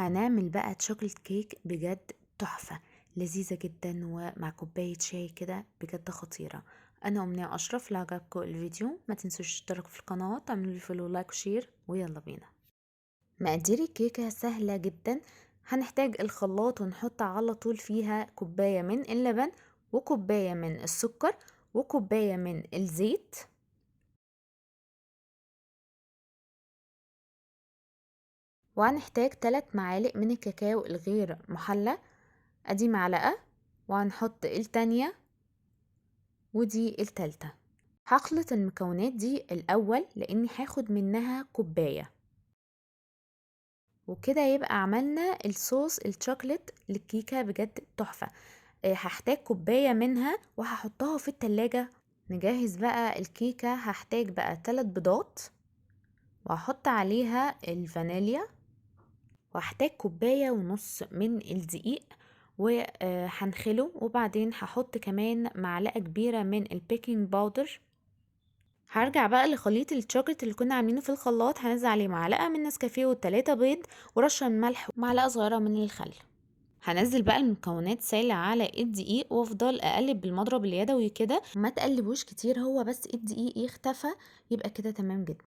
هنعمل بقى شوكليت كيك بجد تحفة لذيذة جدا ومع كوباية شاي كده بجد خطيرة. انا امنية اشرف. لو عجبكم الفيديو ما تنسوش تشتركوا في القناة وتعملوا لي فولو لايك وشير ويلا بينا. مقادير الكيكة سهلة جدا. هنحتاج الخلاط ونحط على طول فيها كوباية من اللبن وكوباية من السكر وكوباية من الزيت، وهنحتاج 3 معالق من الكاكاو الغير محلى. ادي معلقة وهنحط التانية ودي التالتة. هخلط المكونات دي الاول لاني هاخد منها كوباية، وكده يبقى عملنا الصوص الشوكليت للكيكة بجد تحفة. هحتاج كوباية منها وهحطها في التلاجة. نجهز بقى الكيكة. هحتاج بقى 3 بيضات وهحط عليها الفانيليا، وهحتاج كوباية ونص من الدقيق وهنخله، وبعدين هحط كمان معلقة كبيرة من البيكنج باودر. هرجع بقى لخليط الشوكولات اللي كنا عاملينه في الخلاط. هنزل عليه معلقة من نسكافيه و3 بيض ورشة من ملح ومعلقة صغيرة من الخل. هنزل بقى المكونات سايلة على الدقيق وافضل اقلب بالمضرب اليدوي كده، ما تقلبوش كتير، هو بس الدقيق يختفى يبقى كده تمام جدا.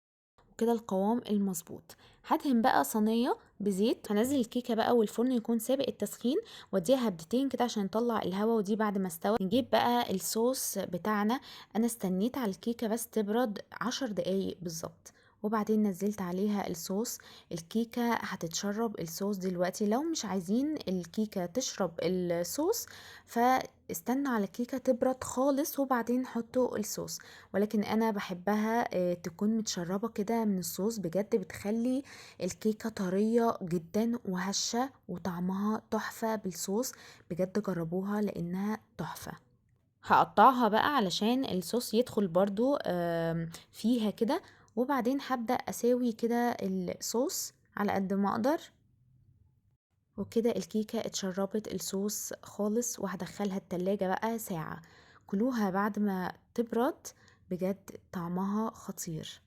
وكده القوام المظبوط. هدهن بقى صينيه بزيت. هنزل الكيكه بقى والفرن يكون سابق التسخين واديها هبدتين كده عشان نطلع الهواء. ودي بعد ما استوى نجيب بقى الصوص بتاعنا. انا استنيت على الكيكه بس تبرد 10 دقايق بالظبط، وبعدين نزلت عليها الصوص. الكيكة هتتشرب الصوص دلوقتي. لو مش عايزين الكيكة تشرب الصوص فاستنوا على الكيكة تبرد خالص وبعدين حطوا الصوص، ولكن انا بحبها تكون متشربة كده من الصوص. بجد بتخلي الكيكة طرية جدا وهشة وطعمها تحفة بالصوص. بجد جربوها لانها تحفة. هقطعها بقى علشان الصوص يدخل برضو فيها كده، وبعدين هبدأ اساوي كده الصوص على قد ما اقدر. وكده الكيكة اتشربت الصوص خالص، وهدخلها التلاجة بقى ساعة. كلوها بعد ما تبرد، بجد طعمها خطير.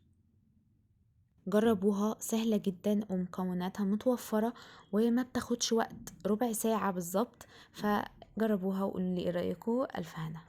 جربوها، سهلة جدا ومكوناتها متوفرة وما بتاخدش وقت، ربع ساعة بالظبط. فجربوها وقولوا لي ايه رأيكم. ألف هنا.